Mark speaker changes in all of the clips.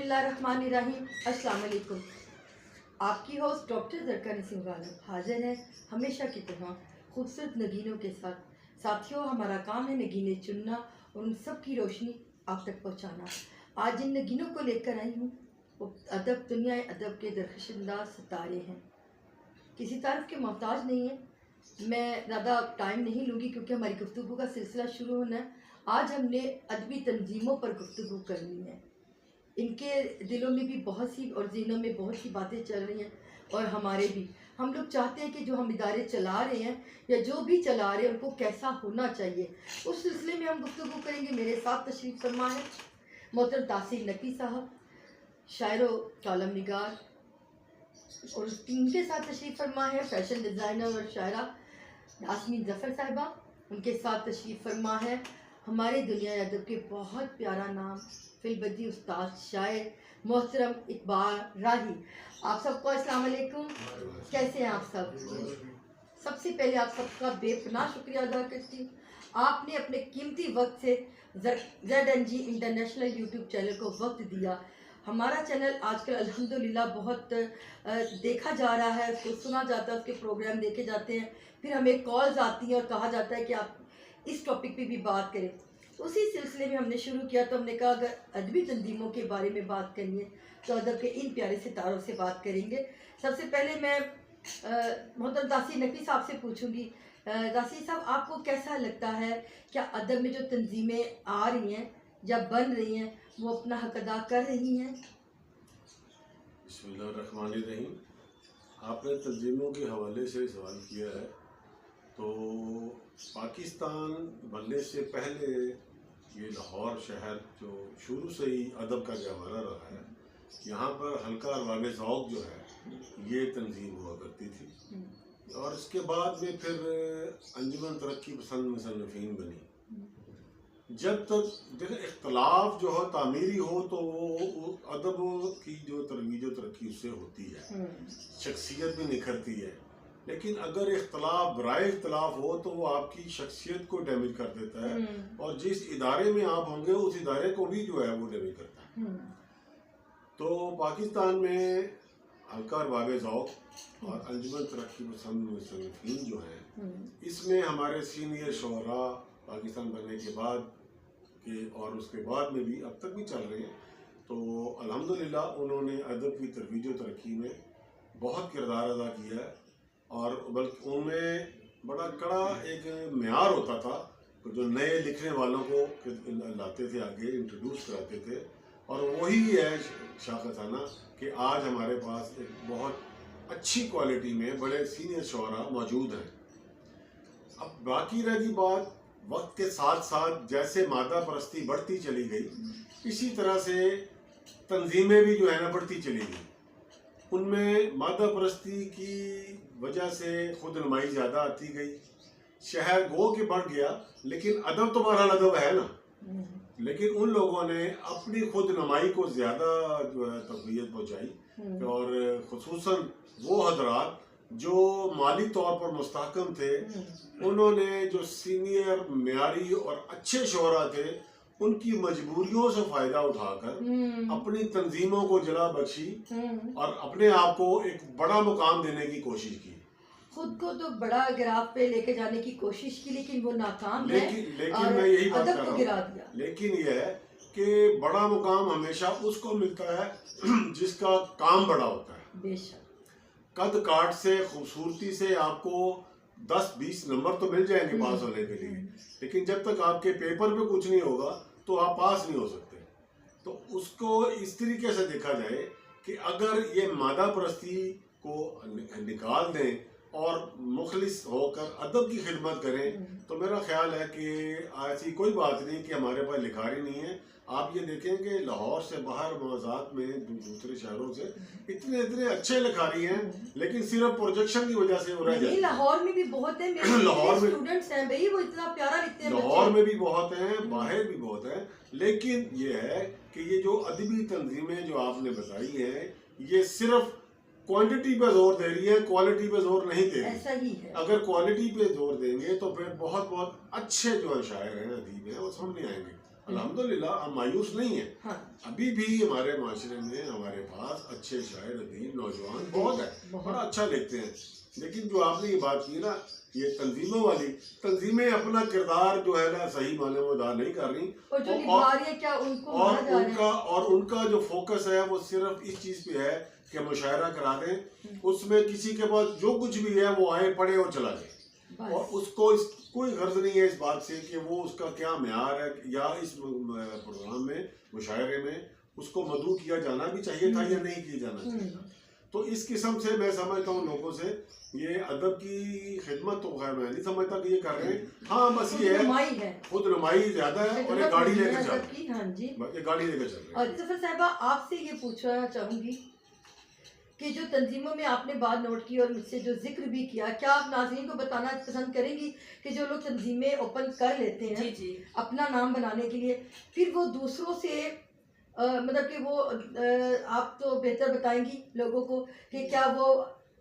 Speaker 1: बिस्मिल्लाहिर्रहमानिर्रहीम। अस्सलाम वालेकुम। आपकी होस्ट डॉक्टर ज़रका नसीम गालिब हाजिर है हमेशा की तरह खूबसूरत नगीनों के साथ। साथियों, हमारा काम है नगीने चुनना और उन सब की रोशनी आप तक पहुंचाना। आज जिन नगीनों को लेकर आई हूँ वो अदब दुनिया अदब के दरख्शंदाज सितारे हैं। किसी तारीफ के मोहताज नहीं है। मैं ज़्यादा टाइम नहीं लूँगी क्योंकि हमारी गुफ्तगू का सिलसिला शुरू होना है। आज हमने अदबी तंजीमों पर गुफ्तगू करनी है। इनके दिलों में भी बहुत सी और ज़हनों में बहुत सी बातें चल रही हैं और हमारे भी। हम लोग चाहते हैं कि जो हम इदारे चला रहे हैं या जो भी चला रहे हैं उनको कैसा होना चाहिए, उस सिलसिले में हम गुफ्तगू करेंगे। मेरे साथ तशरीफ़ फरमा है मोहतरम तासीर नकवी साहब, शायर व कॉलम निगार, और उनके साथ तशरीफ़ फरमा है फ़ैशन डिज़ाइनर और शायरा यास्मीन ज़फ़र साहिबा। उनके साथ तशरीफ़ फरमा है हमारे दुनिया अदब के बहुत प्यारा नाम फिलबदी उस्ताद शायर मोहतरम इकबाल राही। आप सबको अस्सलाम वालेकुम। कैसे हैं आप सब? सबसे पहले आप सबका बेपनाह शुक्रिया अदा करती हूँ। आपने अपने कीमती वक्त से ZNG इंटरनेशनल यूट्यूब चैनल को वक्त दिया। हमारा चैनल आजकल अल्हम्दुलिल्लाह बहुत देखा जा रहा है, उसको सुना जाता है, उसके प्रोग्राम देखे जाते हैं, फिर हमें कॉल्स आती हैं और कहा जाता है कि आप इस टॉपिक पे भी बात करें। उसी सिलसिले में हमने शुरू किया। तो हमने कहा अगर अदबी तंजीमों के बारे में बात करनी है तो अदब के इन प्यारे सितारों से बात करेंगे। सबसे पहले मैं मोहतरम तासीर नकवी साहब से पूछूंगी। तासीर साहब, आपको कैसा लगता है, क्या अदब में जो तंजीमें आ रही हैं या बन रही हैं वो अपना हक अदा कर रही हैं?
Speaker 2: बिस्मिल्लाहिर्रहमानिर्रहीम। आपने तंजीमों के हवाले से सवाल किया है, तो पाकिस्तान बनने से पहले ये लाहौर शहर जो शुरू से ही अदब का गहवारा रहा है, यहाँ पर हल्का अरवान ज़ौक़ जो है ये तंजीम हुआ करती थी, और इसके बाद में फिर अंजुमन तरक्की पसंद मुसन्निफ़ीन बनी। जब तक देखो इख्तलाफ जो है तामीरी हो तो वो अदब की जो तरवीज तरक्की उससे होती है, शख्सियत भी निखरती है। लेकिन अगर इख्तलाफ बराए इख्तलाफ हो तो वो आपकी शख्सियत को डैमेज कर देता है, और जिस इदारे में आप होंगे उस इदारे को भी जो है वो डैमेज करता है। तो पाकिस्तान में हल्का अरबाब ज़ौक़ और अंजुमन तरक्की पसंद मुसन्निफ़ीन जो हैं, इसमें हमारे सीनियर शोरा पाकिस्तान बनने के बाद के और उसके बाद में भी अब तक भी चल रहे हैं। तो अल्हम्दुलिल्लाह उन्होंने अदब की तरवीज तरक्की में बहुत किरदार अदा किया है, और बल्कि उनमें बड़ा कड़ा एक मेयार होता था जो नए लिखने वालों को लाते थे, आगे इंट्रोड्यूस कराते थे, और वही है शाखसाना कि आज हमारे पास एक बहुत अच्छी क्वालिटी में बड़े सीनियर शोरा मौजूद हैं। अब बाकी रह गई बात, वक्त के साथ साथ जैसे मादा परस्ती बढ़ती चली गई, इसी तरह से तंजीमें भी जो है ना बढ़ती चली गई। उनमें मादा परस्ती की वजह से खुद नुमाई ज़्यादा आती गई, शहर गो के बढ़ गया, लेकिन अदब तो बहरहाल अदब है ना। लेकिन उन लोगों ने अपनी खुद नुमाई को ज़्यादा जो है तक़वियत पहुँचाई, और ख़ुसूसन वो हजरात जो माली तौर पर मुस्तहकम थे, उन्होंने जो सीनियर मेयारी और अच्छे शोरा थे उनकी मजबूरियों से फ़ायदा उठाकर अपनी तंजीमों को जला बख्शी और अपने आप को एक बड़ा मुकाम देने की कोशिश की।
Speaker 1: खुद को तो बड़ा गिराफ पे लेके जाने की कोशिश की, लेकिन वो नाकाम है।
Speaker 2: लेकिन मैं यही बात कर रहा
Speaker 1: हूँ,
Speaker 2: लेकिन यह है कि बड़ा मुकाम हमेशा उसको मिलता है जिसका काम बड़ा होता है।
Speaker 1: बेशक
Speaker 2: कद काट से, खूबसूरती से आपको 10-20 नंबर तो मिल जाएंगे पास होने के लिए, लेकिन जब तक आपके पेपर पे कुछ नहीं होगा तो आप पास नहीं हो सकते। तो उसको इस तरीके से देखा जाए कि अगर ये मादा परस्ती को निकाल दें और मुखलिस होकर अदब की खिदमत करें, तो मेरा ख्याल है कि ऐसी कोई बात नहीं कि हमारे पास लिखारी नहीं है। आप ये देखें कि लाहौर से बाहर मवाज़ात में दूसरे शहरों से इतने अच्छे लिखारी हैं, लेकिन सिर्फ प्रोजेक्शन की वजह से हो रहा है।
Speaker 1: लाहौर में भी बहुत है, लाहौर में स्टूडेंट्स हैं भाई, वो इतना प्यारा लिखते हैं।
Speaker 2: लाहौर में भी बहुत हैं, बाहर भी बहुत हैं, लेकिन ये है कि ये जो अदबी तंजीमें जो आपने बताई हैं, ये सिर्फ क्वांटिटी पे जोर दे रही है, क्वालिटी पे जोर नहीं दे रही।
Speaker 1: ऐसा ही है।
Speaker 2: अगर क्वालिटी पे जोर देंगे तो फिर बहुत अच्छे जो शायर हैं, अदीब हैं, वो सामने आएंगे। अल्हम्दुलिल्लाह हम मायूस नहीं हैं।
Speaker 1: हाँ
Speaker 2: अभी भी हमारे माशरे में हमारे पास अच्छे शायर अदीब नौजवान बहुत है, बड़ा अच्छा लिखते हैं। लेकिन जो आपने ये बात की ना, ये तंजीमों वाली, तंजीमें अपना किरदार जो है ना सही माने में अदा नहीं कर रही,
Speaker 1: और जो निभा रही है क्या उनको माना जा रहा है।
Speaker 2: और उनका जो फोकस है वो सिर्फ इस चीज पे है कि मुशायरा करा दें, उसमें किसी के पास जो कुछ भी है वो आए पढ़े और चला जाए, और उसको कोई गर्ज नहीं है इस बात से कि वो उसका क्या म्यार है, या इस प्रोग्राम में मुशायरे में उसको मदऊ किया जाना भी चाहिए था या नहीं किया जाना चाहिए था। तो इस किस्म से मैं समझता हूँ लोगों से ये अदब की खिदमत तो खैर मैं नहीं समझता कि ये कर रहे हैं। हाँ बस ये है खुद नुमाई ज्यादा है और ये गाड़ी लेकर चल रही है।
Speaker 1: हाँ जी,
Speaker 2: ये गाड़ी लेकर चल रही है।
Speaker 1: और जफर साहिबा आपसे ये पूछना चाहूंगी कि जो तंजीमों में आपने बात नोट की और मुझसे जो जिक्र भी किया, क्या आप नाज़रीन को बताना पसंद करेंगी कि जो लोग तंजीमें ओपन कर लेते हैं
Speaker 3: जी
Speaker 1: अपना नाम बनाने के लिए, फिर वो दूसरों से मतलब कि वो आप तो बेहतर बताएंगी लोगों को कि क्या वो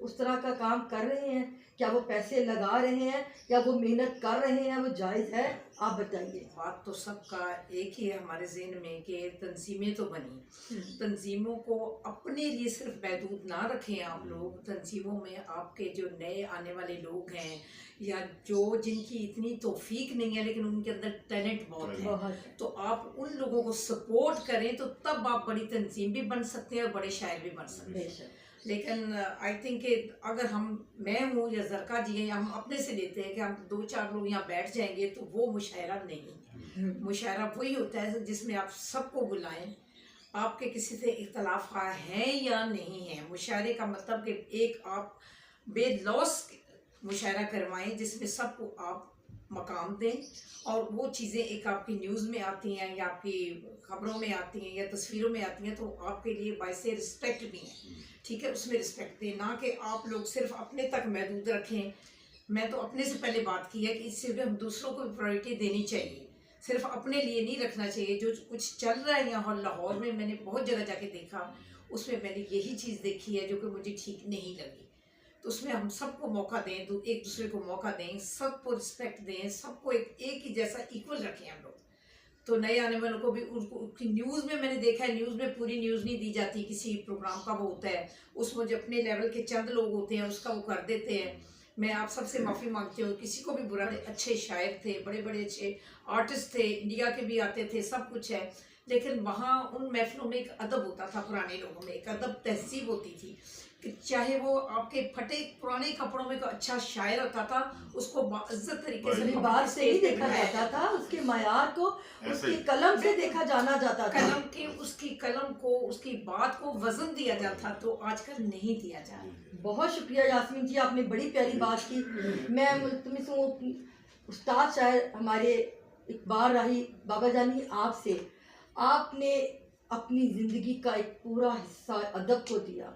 Speaker 1: उस तरह का काम कर रहे हैं, क्या वो पैसे लगा रहे हैं या वो मेहनत कर रहे हैं, वो जायज़ है? आप बताइए।
Speaker 3: बात तो सबका एक ही है हमारे ज़हन में कि तंजीमें तो बनी, तंजीमों को अपने लिए सिर्फ महदूद ना रखें आप लोग। तंजीमों में आपके जो नए आने वाले लोग हैं या जो जिनकी इतनी तौफीक नहीं है लेकिन उनके अंदर टैलेंट बहुत है, तो आप उन लोगों को सपोर्ट करें तो तब आप बड़ी तंजीम भी बन सकते हैं और बड़े शायर भी बन सकते हैं। लेकिन आई थिंक अगर मैं हूँ या जरका जी है या हम अपने से लेते हैं कि हम 2-4 लोग यहाँ बैठ जाएंगे तो वो मुशायरा नहीं है। मुशायरा वही होता है जिसमें आप सबको बुलाएं, आपके किसी से इख्तलाफ है या नहीं है। मुशायरे का मतलब कि एक आप बेलौस मुशायरा करवाएं जिसमें सबको आप मकाम दें, और वो चीज़ें एक आपकी न्यूज़ में आती हैं या आपकी खबरों में आती हैं या तस्वीरों में आती हैं तो आपके लिए बायसे रिस्पेक्ट भी हैं, ठीक है, उसमें रिस्पेक्ट दें, ना कि आप लोग सिर्फ अपने तक महदूद रखें। मैं तो अपने से पहले बात की है कि इससे भी हम दूसरों को भी प्रायोरिटी देनी चाहिए, सिर्फ अपने लिए नहीं रखना चाहिए। जो कुछ चल रहा है यहाँ लाहौर में, मैंने बहुत जगह जाके देखा, उसमें मैंने यही चीज़ देखी है जो कि मुझे ठीक नहीं लगी। तो उसमें हम सबको मौका दें, तो एक दूसरे को मौका दें, सबको रिस्पेक्ट दें, सबको एक ही जैसा इक्वल रखें हम लोग। तो नए आने वालों को भी उसकी न्यूज़ में मैंने देखा है, न्यूज़ में पूरी न्यूज़ नहीं दी जाती, किसी प्रोग्राम का वो होता है उसमें जो अपने लेवल के चंद लोग होते हैं उसका वो कर देते हैं। मैं आप सबसे माफ़ी मांगती हूँ, किसी को भी बुरा नहीं, अच्छे शायर थे, बड़े बड़े अच्छे आर्टिस्ट थे, इंडिया के भी आते थे, सब कुछ है, लेकिन वहाँ उन महफिलों में एक अदब होता था, पुराने लोगों में एक अदब तहजीब होती थी कि चाहे वो आपके फटे पुराने कपड़ों में कोई अच्छा शायर होता था, उसको बाइज्जत तरीके से
Speaker 1: बात से ही देखा जाता था, उसके मायार को उसके कलम से देखा जाना जाता था,
Speaker 3: कलम के उसकी कलम को उसकी बात को वजन दिया जाता, तो आजकल नहीं दिया जा रहा।
Speaker 1: बहुत शुक्रिया यास्मीन जी, आपने बड़ी प्यारी बात की। मैं मुल्तमिस हूँ उस्ताद शायर हमारे इकबाल राही बाबा जानी आपसे, आपने अपनी ज़िंदगी का एक पूरा हिस्सा अदब को दिया।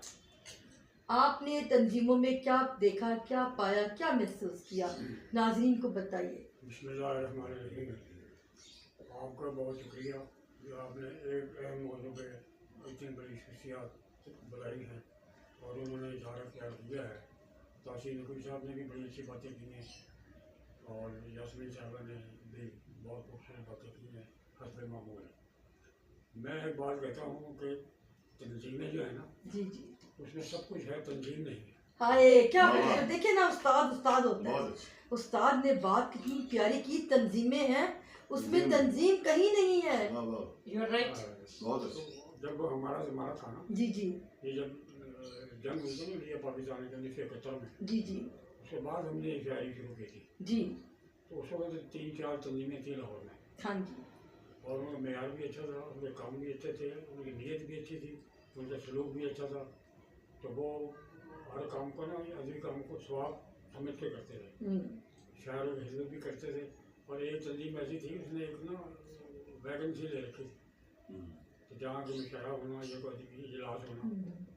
Speaker 1: आपने तंजीमों में क्या देखा, क्या पाया, क्या महसूस किया, नाज़रीन को बताइए।
Speaker 4: बिस्मिल्लाहिर्रहमानिर्रहीम। आपका बहुत शुक्रिया जो आपने एक अहम मौजू पे इतनी बड़ी शख्सियत बुलाई हैं और उन्होंने इशारा प्यार किया है। तासीर नकवी साहब ने भी बड़ी अच्छी बातें की हैं और यास्मीन साहबा ने भी बहुत खूबसूरत बातें की हैं हस्ब मामूल। मैं एक बात कहता हूँ कि तंजीमें जो है ना,
Speaker 1: जी जी,
Speaker 4: उसमें सब कुछ है, तंजीम नहीं है।
Speaker 1: हाय क्या देखिए ना, उस्ताद होता है। उस्ताद ने बात कितनी प्यारी की, तंजीमें हैं उसमें तंजीम कहीं नहीं है।
Speaker 3: You're right.
Speaker 4: जब हमारा ज़माना था ना,
Speaker 1: जी जी,
Speaker 4: ये जब जंग हुई थी ना इंडिया पाकिस्तान के 1971 में,
Speaker 1: जी जी,
Speaker 4: उसके बाद हमने शायरी शुरू की थी।
Speaker 1: जी,
Speaker 4: तो उस वक्त 3-4 तंजीमें थी लाहौर में,
Speaker 1: हाँ जी,
Speaker 4: और उनका मेयार भी अच्छा था, उनके काम भी अच्छे थे, उनकी नीयत भी अच्छी थी, उनका सलूक भी अच्छा था। तो वो हर काम को ना, अदबी काम को सवाब समझ के करते थे, शायर की खिदमत भी करते थे। और एक तंजीम ऐसी थी, उसने एक ना वैकेंसी ले रखी थी, तो जहाँ की मुशायरा होना या कोई अदबी इजलास होना,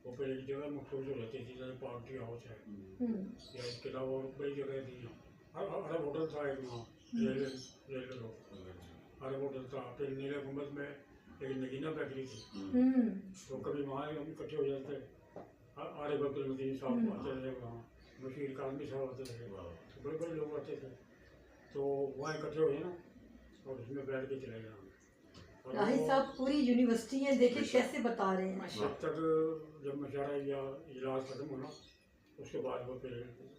Speaker 4: वो पर एक जगह मखसूस हो जाती थी, जैसे पार्टी हाउस है या इसके अलावा और बड़ी जगह थी। अरब होटल था एक वहाँ, रेलवे रोड अरब होटल था। फिर नीले गुंबद में एक नगीना बेकरी थी, तो कभी वहाँ हम इकट्ठे हो जाते। आरिफ अब्दुल मतीन साहब आते थे वहाँ, बशीर काजमी साहब आते थे, तो बड़े बड़े लोग आते थे। तो वहाँ इकट्ठे हुए ना, और उसमें बैठ के चले गए। और
Speaker 1: राही
Speaker 4: वो
Speaker 1: साहब पूरी यूनिवर्सिटी देखे
Speaker 2: बेशक।
Speaker 1: कैसे बता रहे हैं।
Speaker 3: माशा-
Speaker 4: जब तक जब मशारा या इजलास खत्म होना उसके बाद वो फिर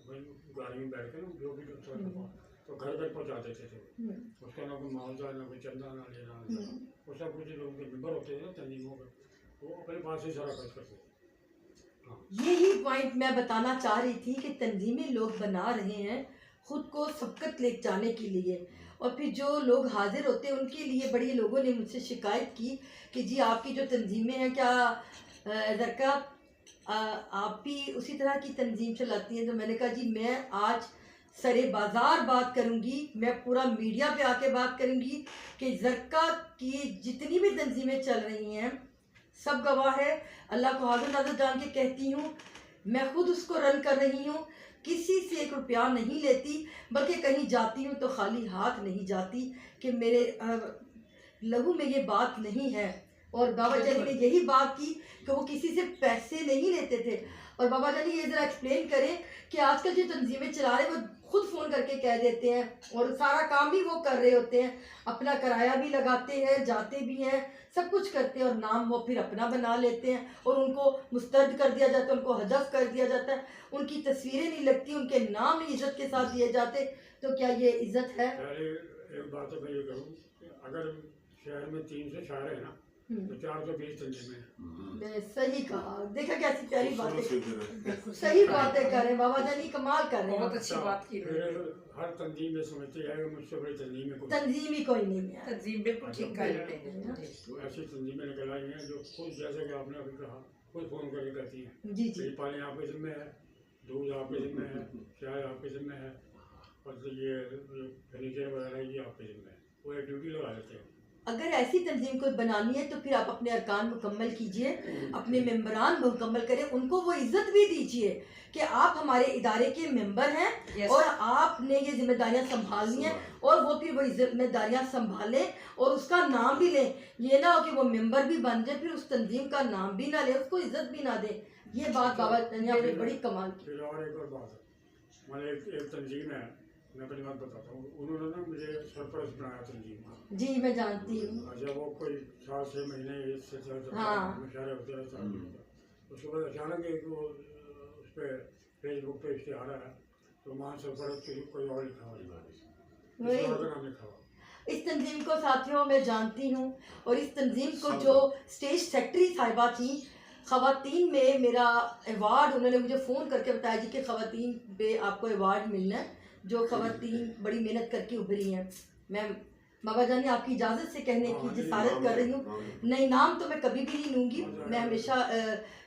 Speaker 4: वही गाड़ी में बैठ के ना जो भी डॉक्टर के पास तो घर घर पहुँचा देते थे।
Speaker 1: हम्म,
Speaker 4: उसका ना कोई मुआवजा ना कोई चंदा ना लेना
Speaker 1: हम्म।
Speaker 4: वो सब कुछ लोगों के मेम्बर होते हैं ना तंजीमों के वो अपने पास ही सारा खर्च करते थे। हाँ
Speaker 1: यही पॉइंट मैं बताना चाह रही थी कि तंजीमें लोग बना रहे हैं खुद को सबकत ले जाने के लिए, और फिर जो लोग हाजिर होते हैं उनके लिए बड़ी लोगों ने मुझसे शिकायत की कि जी आपकी जो तंजीमें हैं क्या ज़रका आप भी उसी तरह की तंजीम चलाती हैं। तो मैंने कहा जी मैं आज सरे बाज़ार बात करूंगी, मैं पूरा मीडिया पे आके बात करूंगी कि ज़रका की जितनी भी तंजीमें चल रही हैं सब गवाह है। अल्लाह को हाज़िर नाज़िर जान के कहती हूँ, मैं खुद उसको रन कर रही हूँ, किसी से 1 रुपया नहीं लेती, बल्कि कहीं जाती हूँ तो खाली हाथ नहीं जाती कि मेरे लहू में ये बात नहीं है। और बाबा जानी ने यही बात की कि वो किसी से पैसे नहीं लेते थे। और बाबा जानी ये ज़रा एक्सप्लेन करें कि आजकल जो तंजीमें चला रहे हैं वो खुद फ़ोन करके कह देते हैं और सारा काम भी वो कर रहे होते हैं, अपना किराया भी लगाते हैं, जाते भी हैं, सब कुछ करते हैं, और नाम वो फिर अपना बना लेते हैं और उनको मुस्तरद कर दिया जाता है, उनको हदफ कर दिया जाता है, उनकी तस्वीरें नहीं लगती, उनके नाम नहीं इज़्ज़त के साथ दिए जाते। तो क्या ये इज़्ज़त है?
Speaker 4: पहले एक बात तो मैं ये कहूँ कि अगर शहर में 300 शायर है ना तो 420 तंजीमें हैं।
Speaker 1: सही कहा, देखा कैसी प्यारी बातें,
Speaker 2: खूबसूरत फिक्र है।
Speaker 1: सही बातें कर रहे हैं बाबा जानी, कमाल कर रहे
Speaker 3: बहुत
Speaker 1: हैं।
Speaker 3: अच्छी बात की
Speaker 4: फिर हर तंजीम ये समझती है कि मुझसे बड़ी तंजीम है कोई।
Speaker 1: तंजीम ही कोई नहीं है।
Speaker 3: तंजीम बिल्कुल ठीक कहा आपने।
Speaker 4: तो ऐसी तंजीमें निकल आई हैं जो खुद जैसे कि आपने अभी कहा खुद फ़ोन करके कहती हैं
Speaker 1: जी
Speaker 4: कि
Speaker 1: जी।
Speaker 4: पानी आपके ज़िम्मे है, दूध आपके ज़िम्मे है, चाय आपके ज़िम्मे है, और तो ये फर्नीचर वगैरह ये आपके ज़िम्मे है। वो एक ड्यूटी लगा देते हैं।
Speaker 1: अगर ऐसी तंजीम कोई बनानी है तो फिर आप अपने अरकान मुकम्मल कीजिए, अपने मेंबरान मुकम्मल करें, उनको वो इज्जत भी दीजिए कि आप हमारे इदारे के मेंबर हैं
Speaker 3: Yes.
Speaker 1: और आपने ये जिम्मेदारियां संभालनी हैं, और वो फिर वही जिम्मेदारियां संभालें और उसका नाम भी लें। ये ना हो कि वो मेंबर भी बन जाए फिर उस तंजीम का नाम भी ना ले, उसको इज्जत भी ना दे। ये बात बाबा ने आपने बड़ी कमाल की।
Speaker 4: फिर और एक और बात है, मैंने एक तंजीम है, मैं अपनी बात बताता हूँ। उन्होंने ना मुझे सरपरस्त बनाया तंजीम का।
Speaker 1: जी मैं जानती हूँ।
Speaker 4: जब वो कोई 7-6 महीने इससे
Speaker 1: हाँ।
Speaker 4: मुशायरे होते रहे साल में, उसके बाद अचानक एक वो उस पर फेसबुक पे इश्तेहार आया तो वहाँ सरपरस्त के कोई और लिखा हुआ
Speaker 1: वही।
Speaker 4: किसी और का नाम लिखा हुआ।
Speaker 1: इस तंजीम को साथियों मैं जानती हूँ, और इस तंजीम को जो स्टेज सेक्रेटरी साहिबा थी, ख़वातीन में मेरा अवार्ड, उन्होंने मुझे फ़ोन करके बताया जी कि ख़वातीन पे आपको अवार्ड मिलना है, जो ख़वातीन बड़ी मेहनत करके उभरी हैं। मैं बाबा जानी आपकी इजाज़त से कहने की जसारत कर रही हूँ, नहीं नाम तो मैं कभी भी नहीं लूँगी, मैं हमेशा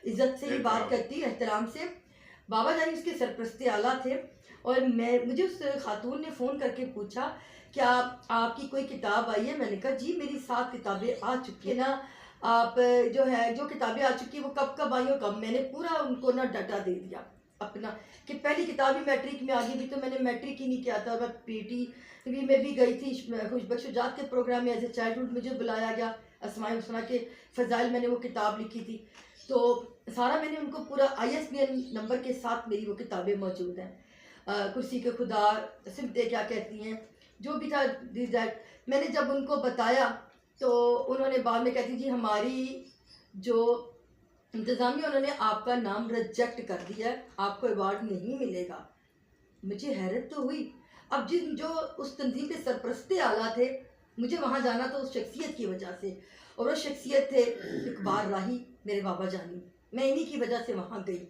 Speaker 1: इज़्ज़त से ही बात करती, एहतराम से। बाबा जानी उसके सरपरस्ते आला थे, और मुझे उस खातून ने फ़ोन करके पूछा क्या आपकी कोई किताब आई है? मैंने कहा जी मेरी 7 किताबें आ चुकी है ना, आप जो किताबें आ चुकी है वो कब कब आई और कब। मैंने पूरा उनको ना डाटा दे दिया अपना कि पहली किताब ही मैट्रिक में आ गई थी, तो मैंने मैट्रिक ही नहीं किया था, और मैं PTV में भी गई थी, खुशबख्शुजात के प्रोग्राम में एज ए चाइल्डहुड मुझे बुलाया गया, अस्माए हुस्ना के फ़ज़ाइल मैंने वो किताब लिखी थी। तो सारा मैंने उनको पूरा ISBN नंबर के साथ मेरी वो किताबें मौजूद हैं। कुर्सी के खुदा, सिमतें क्या कहती हैं, जो भी था दैट। मैंने जब उनको बताया तो उन्होंने बाद में कहती जी हमारी जो इंतज़ामिया, उन्होंने आपका नाम रिजेक्ट कर दिया है, आपको अवार्ड नहीं मिलेगा। मुझे हैरत तो हुई। अब जो उस तंजीम के सरपरस्ते आला थे, मुझे वहाँ जाना था उस शख्सियत की वजह से, और वो शख्सियत थे इकबाल राही, मेरे बाबा जानी। मैं इन्हीं की वजह से वहाँ गई,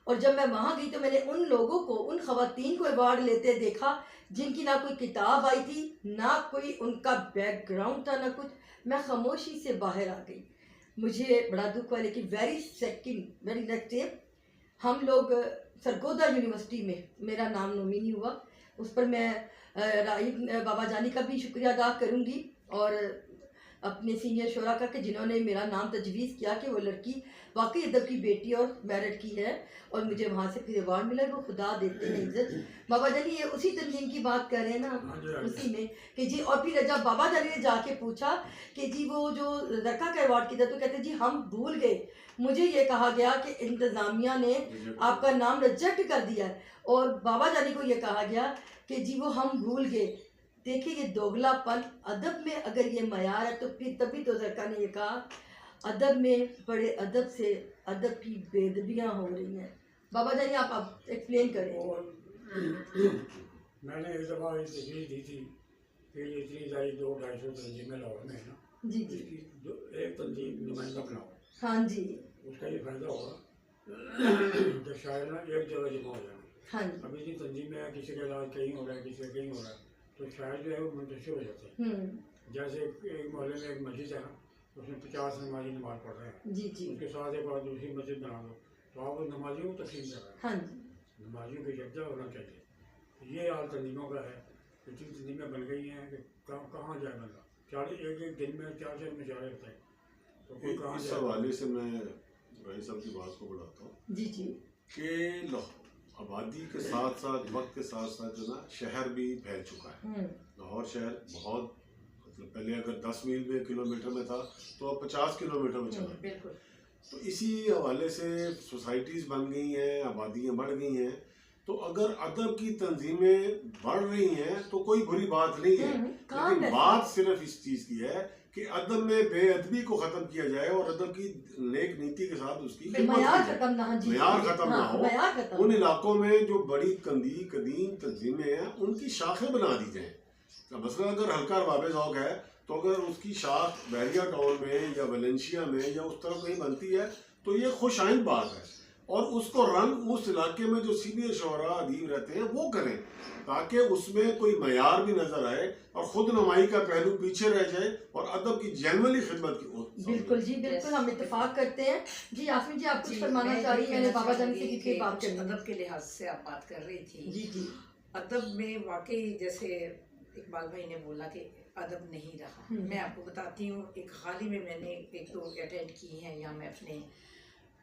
Speaker 1: और जब मैं वहाँ गई तो मैंने उन लोगों को, उन ख़वातीन को अवार्ड लेते देखा जिनकी ना कोई किताब आई थी, ना कोई उनका बैकग्राउंड था, ना कुछ। मैं खामोशी से बाहर आ गई, मुझे बड़ा दुख हुआ। लेकिन वेरी नेक्स्ट डे हम लोग सरगोदा यूनिवर्सिटी में मेरा नाम नोमिनी हुआ। उस पर मैं बाबा जानी का भी शुक्रिया अदा करूँगी, और अपने सीनियर शोरा का कि जिन्होंने मेरा नाम तजवीज़ किया कि वो लड़की वाकई अदब की बेटी और मेरिट की है, और मुझे वहाँ से फिर अवार्ड मिला। वो खुदा देते हैं इज्जत। बाबा जानी ये उसी तंजीम की बात कर रहे हैं ना, उसी में कि जी। और फिर जब बाबा जानी ने जाके पूछा कि जी वो जो ज़रका का अवार्ड किया, तो कहते जी हम भूल गए, मुझे ये कहा गया कि इंतज़ामिया ने आपका नाम रिजेक्ट कर दिया है, और बाबा जानी को ये कहा गया कि जी वो हम भूल गए। देखिए ये दोगलापन अदब में अगर ये मयार है तो फिर तभी तो ज़रका ने ये कहा अदब में बड़े अदब से अदब की बेदबियाँ हो रही हैं। बाबा जानी आप एक्सप्लेन करें।
Speaker 4: और मैंने एक दफ़ा ये तजवीज़ दी थी कि ये इतनी सारी 200-250 तंजीमें लाहौर में है ना,
Speaker 1: जी जी
Speaker 4: इसकी एक तंजीम नुमाइंदा बनाओ,
Speaker 1: हाँ जी
Speaker 4: उसका ये फ़ायदा होगा कि शायर ना एक जगह जमा हो जाए।
Speaker 1: हाँ जी
Speaker 4: अभी इतनी तंजीमें हैं, किसी का इलाज कहीं हो रहा है, किसी का कहीं हो रहा है, तो शायर जो है वो मुंतशिर हो जाते हैं। जैसे एक मोहल्ले में एक मस्जिद है ना, उसमें 50 नमाजी नमाज पढ़ रहे हैं,
Speaker 1: जी जी
Speaker 4: उसके साथ एक और दूसरी मस्जिद बना दो, तो आप उन नमाजियों को तकसीम कर रहे हैं।
Speaker 1: हाँ जी
Speaker 4: नमाजियों की यकजा होना चाहिए। ये हाल तंजीमों का है। इतनी तंजीमें बन गई हैं कि कहाँ जाए बंदा, 40 एक दिन में 4 मुशारे होते हैं, तो कोई कहाँ
Speaker 2: इस
Speaker 4: जाए।
Speaker 2: हवाले से मैं भाई साहब की बात को बढ़ाता हूँ
Speaker 1: जी जी
Speaker 2: कि आबादी के साथ साथ वक्त के साथ साथ जो ना शहर भी फैल चुका है। लाहौर शहर बहुत मतलब पहले अगर 10 मील में किलोमीटर में था तो अब 50 किलोमीटर में चला।
Speaker 3: बिल्कुल।
Speaker 2: तो इसी हवाले से सोसाइटीज़ बन गई हैं, आबादियाँ बढ़ गई हैं, तो अगर अदब की तंजीमें बढ़ रही हैं तो कोई बुरी बात नहीं है, लेकिन बात सिर्फ इस चीज़ की है कि अदब में बेअदबी को ख़त्म किया जाए और अदब की नेक नीति के साथ उसकी
Speaker 1: मयार खत्म ना जी
Speaker 2: मयार खत्म ना हो।
Speaker 1: मयार खत्म।
Speaker 2: उन इलाकों में जो बड़ी कदीम तंजीमें हैं उनकी शाखें बना दी जाएं। मसलन अगर हल्का रबाब ज़ौक़ है तो अगर उसकी शाख बहरिया टाउन में या वलेंशिया में या उस तरफ कहीं बनती है तो ये खुश आइंद बात है, और उसको रंग उस इलाके में जो सीनियर शोरा अदीब रहते हैं वो करें ताकि उसमें कोई मयार भी नजर आए और खुद नुमाई का पहलू पीछे रह जाए और अदब की जेनुइनली खिदमत की।
Speaker 1: बिल्कुल जी बिल्कुल, हम इत्तेफाक करते हैं। जी यास्मीन जी आप कुछ फरमाना चाह रही हैं? मैंने बाबा जान से कितनी बात करनी है।
Speaker 3: अदब के लिहाज से आप बात कर रही थी।
Speaker 1: जी जी
Speaker 3: अदब में वाकई जैसे इकबाल भाई ने बोला कि अदब नहीं रहा। मैं आपको बताती हूँ, एक हाल ही में मैंने एक दो अटेंड की हैं यहाँ मैं अपने,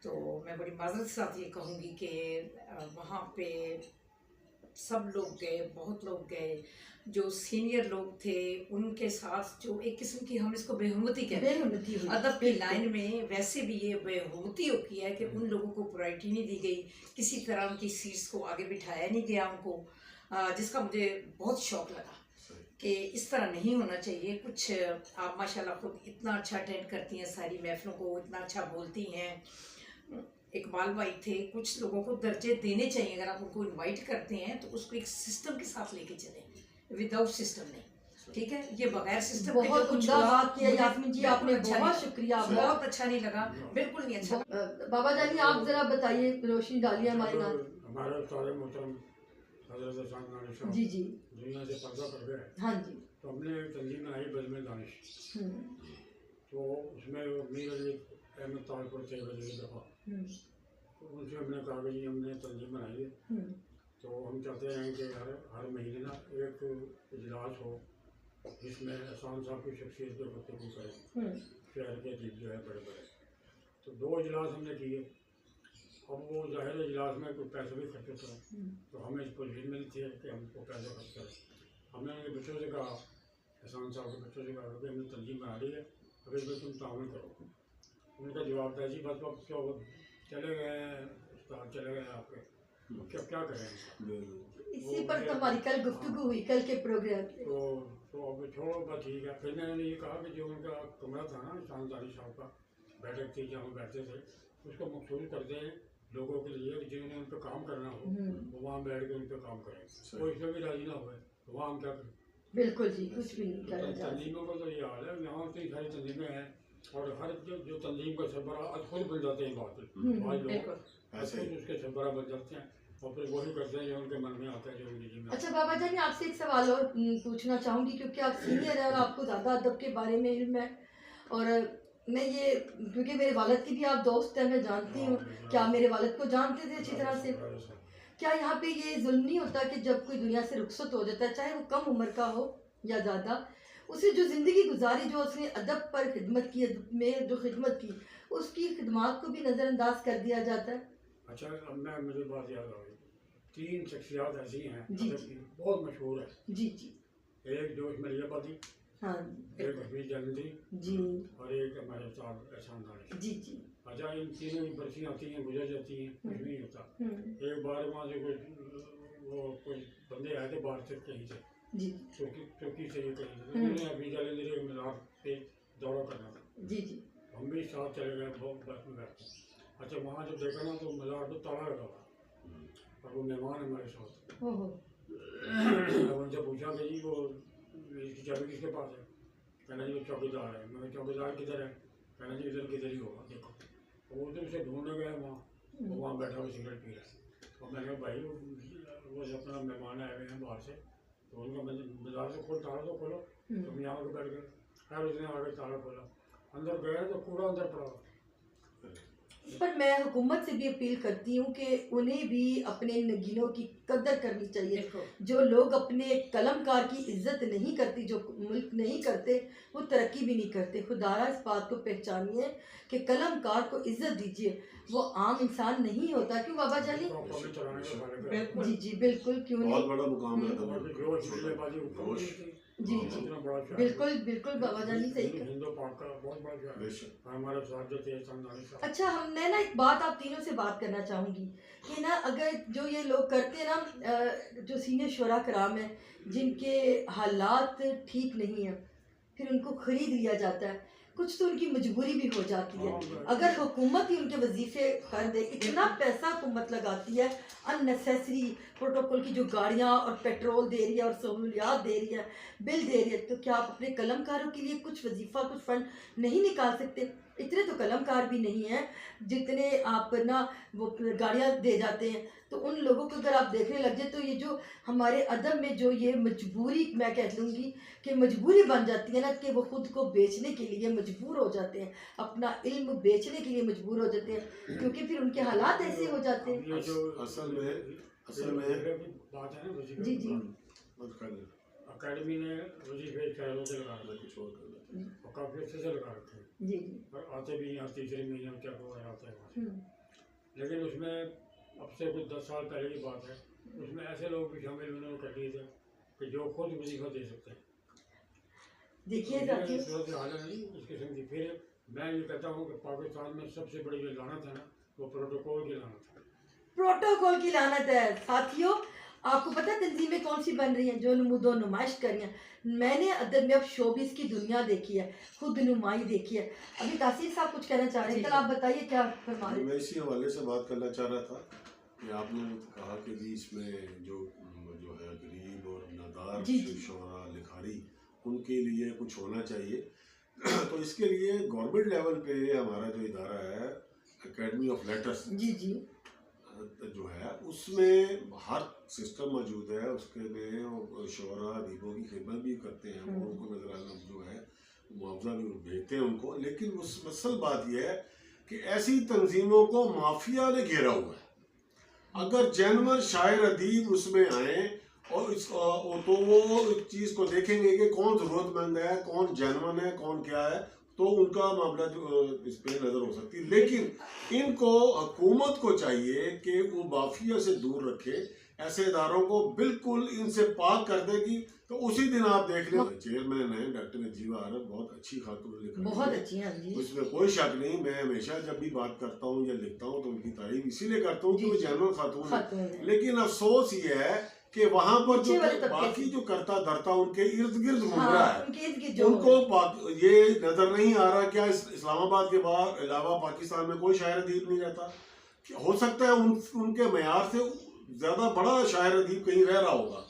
Speaker 3: तो मैं बड़ी माजरत के साथ ये कहूँगी कि वहाँ पे सब लोग गए, बहुत लोग गए, जो सीनियर लोग थे उनके साथ जो एक किस्म की हम इसको बेहुमती कहते हैं अदब की लाइन में, वैसे भी ये बेहुमती हो की है कि उन लोगों को प्रायोरिटी नहीं दी गई, किसी तरह उनकी सीट्स को आगे बिठाया नहीं गया उनको, जिसका मुझे बहुत शौक लगा कि इस तरह नहीं होना चाहिए। कुछ आप माशाल्लाह खुद इतना अच्छा अटेंड करती हैं सारी महफिलों को, इतना अच्छा बोलती हैं। इकबाल भाई थे, कुछ लोगों को दर्जे देने चाहिए, अगर आप उनको इनवाइट करते हैं तो उसको एक सिस्टम के साथ लेके चलें, विदाउट सिस्टम नहीं, ठीक है? ये बगैर सिस्टम के
Speaker 1: बहुत उम्दा बात किया यास्मीन जी आपने, बहुत शुक्रिया,
Speaker 3: बहुत अच्छा नहीं लगा, बिल्कुल नहीं अच्छा।
Speaker 1: बाबा जानी आप जरा बताइए, रोशनी डालिए हमारे नाम।
Speaker 4: हमारे सारे मोहतरम हज़रत एहसान नानी साहब
Speaker 1: जी जी
Speaker 4: दुनिया से पर्दा कर गए,
Speaker 1: हाँ जी,
Speaker 4: तो हमने एक तंजीम बनाई बज़्म दानिश, तो उसमें मीर अली अहमद तालपुर थे वज़ीर दफ़ा, तो उनसे हमने कहा कि जी हमने तंजीम बनाई है, तो हम चाहते हैं कि हर महीने ना एक इजलास हो जिसमें एहसान साहब की शख्सियत पर गुफ्तगू करें, शहर के अजीब जो है बड़े बड़े। तो 2 इजलास हमने किए। अब वो ज़ाहिर इजलास में कुछ पैसे भी खर्च होता है, तो हमें इस पोजीशन में थे कि हमको पैसे खर्च करें। हमने उनके बच्चों से कहा, एहसान साहब के बच्चों से कहा कि हमने तंजीम बना ली है, अगर इसमें तुम ताउन करो। उनका जवाब था जी बस अब क्यों चले गए उस्ताद, चले गए आपके, क्या करें।
Speaker 1: इसी पर तो हमारी कल गुफ्तगू हुई, कल के प्रोग्राम पे।
Speaker 4: तो अब छोड़ो बस ठीक है। फिर मैंने ये कहा कि जो उनका कमरा था ना एहसान साहब का, बैठक थी जहाँ बैठते थे, उसको मखसूस करते हैं लोगों के लिए जिन्होंने उन पर काम करना हो वो वहाँ बैठ के उन पर काम करें, कोई इसमें भी राजी ना हुए तो वहाँ हम क्या करें।
Speaker 1: बिल्कुल जी, कुछ भी नहीं करा जा।
Speaker 4: तंजीमों का तो ये हाल है, यहाँ इतनी सारी तंजीमें हैं और हर जो तंजीम का सरबरा आज खुद बन जाते हैं, बात आज लोग खुद उसके सरबरा बन जाते हैं और फिर वही करते हैं जो उनके मन में आता है, जो उनकी जिम्मेदारी।
Speaker 1: अच्छा बाबा जानी आपसे एक सवाल और पूछना चाहूँगी, क्योंकि आप सीनियर हैं और आपको ज़्यादा अदब के बारे में इल्म है, और मैं ये क्योंकि मेरे वालिद की भी आप दोस्त हैं, मैं जानती हूँ, क्या मेरे वालिद को जानते थे अच्छी तरह से। क्या यहाँ पे ये जुल्म नहीं होता कि जब कोई दुनिया से रुखसत हो जाता है, चाहे वो कम उम्र का हो या ज़्यादा, उसे जो ज़िंदगी गुजारी, जो उसने अदब पर खिदमत की, अदब में जो खिदमत की, उसकी खिदमत को भी नज़रअंदाज कर दिया जाता है।
Speaker 4: अच्छा अब मुझे बात याद आ गई, 3 शख्सियात ऐसी हैं
Speaker 1: जी
Speaker 4: बहुत मशहूर है।
Speaker 1: जी जी
Speaker 4: एक जोश मलियाबादी,
Speaker 1: हाँ
Speaker 4: एक हफीज जलंधरी
Speaker 1: जी
Speaker 4: और एक हमारे साथ एहसान नानी
Speaker 1: जी जी
Speaker 4: अच्छा, इन तीनों की बरसियाँ आती हैं, गुजर जाती हैं, कुछ नहीं होता। एक बार वहाँ से कोई बंदे आए थे बाहर से कहीं से,
Speaker 1: जी
Speaker 4: तुर्की से ये कहीं उन्होंने अभी जाले मेरे मीनार पे दौरा करना था,
Speaker 1: जी जी
Speaker 4: हम भी साथ चले गए बहुत बस में बैठे। अच्छा वहाँ जब देखा ना तो मीनार पे ताला लगा हुआ और वो मेहमान हमारे साथ।
Speaker 1: ओहो
Speaker 4: अब उनसे पूछा कि जी वो इसकी चाबी किसके पास है? कहना जी वो चौकीदार है। मैंने चौकीदार किधर है? कहना जी इधर किधर ही होगा देखो। तो वो तो उसे ढूंढने गए वहाँ, वो वहाँ बैठा हुआ सिगरेट पी रहा है। और मैंने कहा भाई वो अपना मेहमान आए हुए हैं बाहर से, तो उनका बाजार से खोल ताला तो खोलो। तो हम यहाँ के बैठ गए। खैर उसने आगे ताला खोला, अंदर गया तो कूड़ा अंदर पड़ा।
Speaker 1: पर मैं हुकूमत से भी अपील करती हूँ कि उन्हें भी अपने नगीनों की कदर करनी चाहिए।
Speaker 3: देखो
Speaker 1: जो लोग अपने कलमकार की इज्जत नहीं करती, जो मुल्क नहीं करते, वो तरक्की भी नहीं करते। खुदारा इस बात को पहचानिए कि कलमकार को इज्जत दीजिए, वो आम इंसान नहीं होता। क्यों बाबा जानी?
Speaker 4: प्रॉपर्ली चलाने का मालिक है।
Speaker 3: बिल्कुल
Speaker 1: जी जी बिल्कुल, क्यों
Speaker 2: बहुत
Speaker 1: नहीं।
Speaker 2: बड़ा मुकाम है
Speaker 4: और भी जो चिड़ियाबाजी हुक्म
Speaker 2: जोश।
Speaker 4: थी,
Speaker 1: जी जी
Speaker 4: इतना बड़ा शहर।
Speaker 1: बिल्कुल बिल्कुल बाबा जानी सही कर।
Speaker 4: हिंदू पाक का बहुत बड़ा शहर है।
Speaker 2: बेशक।
Speaker 4: और हमारे साथ जो थे खानदानी साहब।
Speaker 1: अच्छा, हमने ना एक बात आप तीनों से बात करना चाहूँगी कि ना अगर जो ये लोग करते हैं ना, जो सीनियर शुरा कराम है जिनके हालात ठीक नहीं है, फिर उनको ख़रीद लिया जाता है। कुछ तो उनकी मजबूरी भी हो जाती है। अगर हुकूमत ही उनके वजीफे कर दे, इतना पैसा हुकूमत लगाती है अननेसेसरी प्रोटोकॉल की जो गाड़ियाँ और पेट्रोल दे रही है और सहूलियात दे रही है, बिल दे रही है, तो क्या आप अपने कलमकारों के लिए कुछ वजीफ़ा कुछ फ़ंड नहीं निकाल सकते? इतने तो कलमकार भी नहीं हैं जितने आप ना वो गाड़ियाँ दे जाते हैं। तो उन लोगों को अगर आप देखने लग जाए तो ये जो हमारे अदब में जो ये मजबूरी, मैं कह लूँगी कि मजबूरी बन जाती है ना, कि वो खुद को बेचने के लिए मजबूर हो जाते हैं, अपना इल्म बेचने के लिए मजबूर हो जाते हैं, क्योंकि फिर उनके हालात ऐसे हो जाते हैं।
Speaker 4: ये जो
Speaker 2: असल में
Speaker 4: बात है ना वजीफे
Speaker 1: जी जी
Speaker 4: अकेडमी ने वजीफे शहरों से लगा रखे
Speaker 2: कुछ और करना
Speaker 4: हैं और काफ़ी अच्छे से लगा रखे हैं।
Speaker 1: जी जी
Speaker 4: और आते भी यहाँ तीसरे महीने में क्या हो आते हैं वहाँ। लेकिन उसमें अब से कुछ 10 साल पहले की बात है, उसमें ऐसे लोग भी शामिल उन्होंने कर लिए थे कि जो खुद वजीफा दे सकते हैं।
Speaker 1: देखिए
Speaker 4: तो
Speaker 1: साथियों,
Speaker 4: ये सूरत हाल है नहीं इस किस्म की। फिर मैं ये कहता हूँ कि पाकिस्तान में सबसे बड़ी जो लानत है ना, वो प्रोटोकॉल की लानत है।
Speaker 1: प्रोटोकॉल की लानत है साथियों। आपको पता है तंजीमें कौन सी बन रही हैं जो नमूदो नुमाइश कर रही हैं? मैंने अदब में अब शोबिस की दुनिया देखी है, खुद नुमाई देखी है। अभी तासीर साहब कुछ कहना चाह रहे हैं, कल आप बताइए क्या फरमा रहे हैं?
Speaker 2: मैं इसी हवाले से बात करना चाह रहा था कि आपने कहा कि जी इसमें जो जो है गरीब और नादार
Speaker 1: जी, जी।
Speaker 2: शोरा लिखारी, उनके लिए कुछ होना चाहिए। तो इसके लिए गवर्नमेंट लेवल पे हमारा जो इदारा है एकेडमी ऑफ लेटर्स
Speaker 1: जी जी
Speaker 2: जो है, उसमें हर सिस्टम मौजूद है। उसके में शोरा अदीबों की खिदमत भी करते हैं, वो उनको नजराना जो है मुआवजा भी भेजते हैं उनको। लेकिन उस असल बात यह है कि ऐसी तंजीमों को माफिया ने घेरा हुआ है। अगर जेनवर शायर अदीब उसमें आए और तो वो इस चीज़ को देखेंगे कि कौन ज़रूरतमंद है, कौन जेनवन है, कौन क्या है, तो उनका मामला जो इस पे नज़र हो सकती है। लेकिन इनको हुकूमत को चाहिए कि वो माफिया से दूर रखे, ऐसे इदारों को बिल्कुल इनसे पाक कर देगी। तो उसी दिन आप देख लें, चेयरमैन है डॉक्टर नजीबा आरब, बहुत अच्छी खातून लिखा
Speaker 1: बहुत अच्छी हैं जी।
Speaker 2: उसमें कोई शक नहीं। मैं हमेशा जब भी बात करता हूँ या लिखता हूँ तो उनकी तारीफ इसीलिए करता हूँ कि वो जेनुइन खातून
Speaker 1: खातून
Speaker 2: है।
Speaker 1: है।
Speaker 2: लेकिन अफसोस ये है कि वहाँ पर जो
Speaker 1: नीचे वाले तबके
Speaker 2: बाकी
Speaker 1: से।
Speaker 2: जो करता धरता उनके इर्द गिर्द घूम
Speaker 1: हाँ,
Speaker 2: रहा है,
Speaker 1: उनके इर्द-गिर्द जो
Speaker 2: उनको ये नजर नहीं आ रहा क्या इस्लामाबाद के बाहर अलावा पाकिस्तान में कोई शायर अदीब नहीं रहता? हो सकता है उनके मैार से ज्यादा बड़ा शायर अदीब कहीं रह रहा होगा,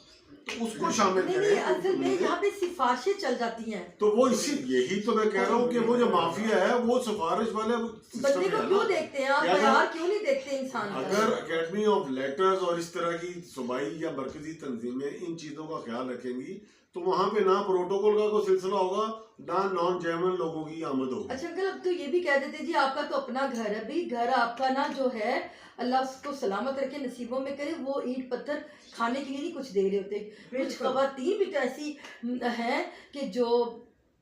Speaker 2: तो उसको शामिल
Speaker 1: नहीं,
Speaker 2: करें।
Speaker 1: असल में यहाँ पे सिफारिशें चल जाती हैं।
Speaker 2: तो वो इसी यही तो मैं कह रहा हूँ कि वो जो माफिया है वो सिफारिश वाले सिस्टम
Speaker 1: बंदे को
Speaker 2: है
Speaker 1: क्यों
Speaker 2: ना।
Speaker 1: देखते हैं आप?
Speaker 2: कि अगर-
Speaker 1: यार क्यों नहीं देखते इंसान का?
Speaker 2: अगर एकेडमी ऑफ लेटर्स और इस तरह की सूबाई या मरकजी तंजीमें इन चीज़ों का ख्याल रखेंगी तो वहाँ पे ना प्रोटोकॉल का कोई सिलसिला होगा, ना नॉन जेन्युइन लोगों की आमद होगी।
Speaker 1: अच्छा अंकल, अब तो ये भी कह देते जी आपका तो अपना घर है। भाई घर आपका ना जो है, अल्लाह उसको सलामत रखे, नसीबों में करे। वो ईंट पत्थर खाने के लिए नहीं कुछ दे रहे होते। कुछ खवातीन भी तो ऐसी हैं कि जो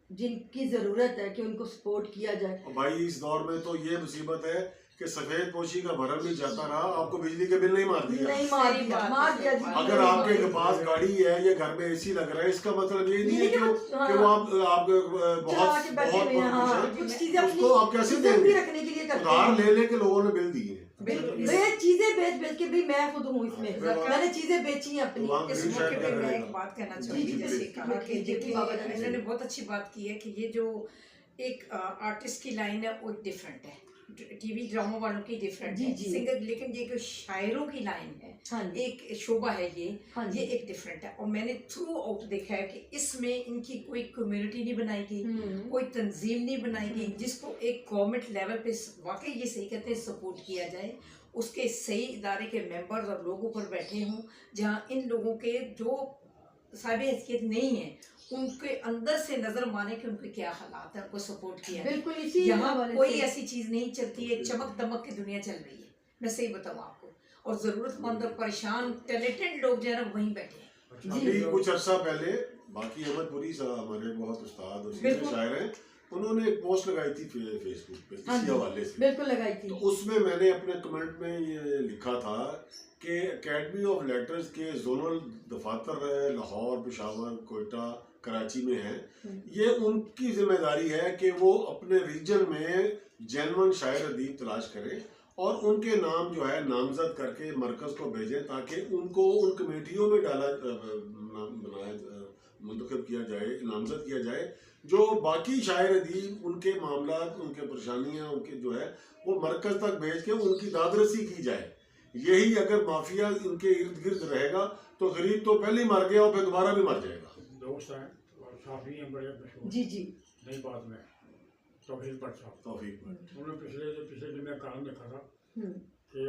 Speaker 1: जिनकी ज़रूरत है कि उनको सपोर्ट किया जाए।
Speaker 2: और भाई इस दौर में तो ये मुसीबत है कि सफेद पोशी का भरम भी जाता रहा, आपको बिजली के बिल नहीं मार दिया।
Speaker 1: नहीं मार
Speaker 3: सही
Speaker 1: दिया,
Speaker 3: बात
Speaker 1: मार
Speaker 3: है,
Speaker 1: दिया
Speaker 3: सही
Speaker 1: जी।
Speaker 3: बात।
Speaker 2: अगर आपके पास गाड़ी है या घर में एसी लग रहा है, इसका मतलब ये नहीं है कि वो आप बहुत
Speaker 1: चला के बैठे हुए हैं, हाँ,
Speaker 2: बहुत
Speaker 1: कुछ चीजें
Speaker 2: उसको आप कैसे
Speaker 1: इज्जत भी
Speaker 2: देंगे?
Speaker 1: रखने के लिए करते
Speaker 2: उधार
Speaker 1: हैं।
Speaker 2: ले लेके लोगों ने बिल दिए हैं।
Speaker 1: वे चीजें बेच के भी मैं खुद हूँ इसमें, मैंने चीजें बेची हैं अपनी।
Speaker 2: वहाँ
Speaker 3: इस
Speaker 2: ग्रीन
Speaker 3: मौके
Speaker 2: शर्ट
Speaker 3: पे
Speaker 2: क्या
Speaker 3: मैं
Speaker 2: करेगा?
Speaker 3: एक बात कहना
Speaker 1: जी,
Speaker 3: चाहूंगी,
Speaker 1: जी,
Speaker 3: जैसे
Speaker 1: प्लीज,
Speaker 3: कहा कि
Speaker 1: प्लीज,
Speaker 3: देखिए
Speaker 1: बाबा जान।
Speaker 3: इन्होंने बहुत अच्छी बात की है कि ये जो एक आर्टिस्ट की लाइन है वो डिफरेंट है, टीवी ड्रामा वालों की डिफरेंट
Speaker 1: जी,
Speaker 3: है,
Speaker 1: जी।
Speaker 3: सिंगर, लेकिन ये जो शायरों की लाइन है,
Speaker 1: हाँ जी,
Speaker 3: एक शोभा है
Speaker 1: हाँ जी।
Speaker 3: ये एक डिफरेंट है। और मैंने थ्रू आउट देखा है कि इसमें इनकी कोई कम्युनिटी नहीं बनाई गई, कोई तंजीम नहीं बनाई गई जिसको एक गवर्नमेंट लेवल पे वाकई ये सही कहते हैं सपोर्ट किया जाए, उसके सही इदारे के मेंबर्स और लोगों पर बैठे हों, जहाँ इन लोगों के जो साहिब हैसियत नहीं है उनके अंदर से नजर माने कि उनके क्या हालात है, उनको सपोर्ट किया जाए।
Speaker 1: बिल्कुल इसी
Speaker 3: यहाँ
Speaker 1: हवाले
Speaker 3: कोई
Speaker 1: से।
Speaker 3: ऐसी चीज नहीं चलती है, चमक दमक की दुनिया चल रही है, मैं सही बताऊँ आपको। और जरूरतमंद और परेशान टैलेंटेड लोग जो है ना वहीं बैठे हैं।
Speaker 4: अच्छा,
Speaker 1: जी।
Speaker 2: अभी कुछ अर्सा पहले बाकी अहमदपुरी साहब हमारे बहुत उस्ताद और सीनियर
Speaker 3: बिल्कुल।
Speaker 2: शायर हैं, उन्होंने एक पोस्ट लगाई थी फेसबुक पे
Speaker 1: हाँ
Speaker 2: इसी
Speaker 1: जी,
Speaker 2: हवाले से।
Speaker 1: बिल्कुल लगाई थी।
Speaker 2: तो उसमें मैंने अपने कमेंट में ये लिखा था कि एकेडमी ऑफ लेटर्स के जोनल दफातर लाहौर, पेशावर, कोयटा, कराची में है, ये उनकी जिम्मेदारी है कि वो अपने रीजन में जेन्युइन शायर अदीब तलाश करें और उनके नाम जो है नामजद करके मरकज को भेजें ताकि उनको उन कमेटियों में मुंतखब किया जाए, नामजद किया जाए, जो बाकी शायर अदीब उनके मामला, उनके परेशानियां, उनके जो है वो मरकज तक भेज के उनकी दादरसी की जाए। यही अगर माफिया इनके इर्द गिर्द रहेगा तो गरीब तो पहले ही मर गया और फिर दोबारा भी मर जाएगा।
Speaker 4: दोस्त हैं और साफी हैं बड़े मशहूर,
Speaker 1: जी जी।
Speaker 4: नई बात में तौफीक भट्ट साहब,
Speaker 2: तौफीक
Speaker 4: उन्होंने पिछले दिन में कानून देखा था
Speaker 1: हम्म,
Speaker 4: कि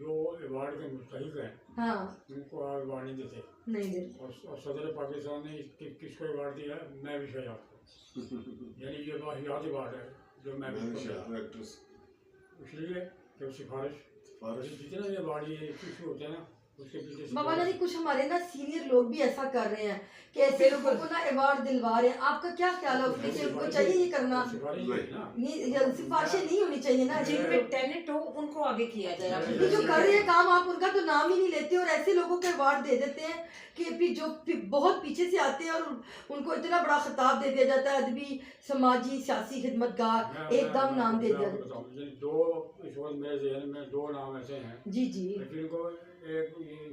Speaker 4: जो अवार्ड के मुस्तहिक हैं
Speaker 1: हाँ
Speaker 4: उनको अवार्ड नहीं देते,
Speaker 1: नहीं दे
Speaker 4: और सदर पाकिस्तान ने किसको अवार्ड दिया है? मैं भी शहजाद को, यानी ये वाहियात अवार्ड है जो मैं भी
Speaker 2: एक्ट्रेस
Speaker 4: इसलिए कि वो सिफारिश जितने भी अवार्ड ये इशू होते हैं ना उसके पीछे
Speaker 1: बाबा जानी कुछ हमारे ना सीनियर लोग भी ऐसा कर रहे हैं कि ऐसे लोगों को ना अवार्ड दिलवा रहे हैं। आपका क्या ख्याल है उसमें कि उनको चाहिए ये करना?
Speaker 4: सिफारिश ही है ना।
Speaker 1: नहीं, सिफारिशें नहीं होनी चाहिए ना।
Speaker 3: जिनमें टैलेंट हो उनको आगे किया जाए। आप
Speaker 1: ये जो कर रहे हैं काम, आप उनका तो नाम ही नहीं लेते और ऐसे लोगों को अवार्ड दे देते हैं कि फिर जो बहुत पीछे से आते हैं और उनको इतना बड़ा खिताब दे दिया जाता है, अदबी, समाजी, सियासी खिदमतगार, एकदम नाम दे दिया जाता है।
Speaker 4: दो इस वक्त मेरे जहन में दो नाम ऐसे हैं
Speaker 1: जी जी
Speaker 4: लेकिन को एक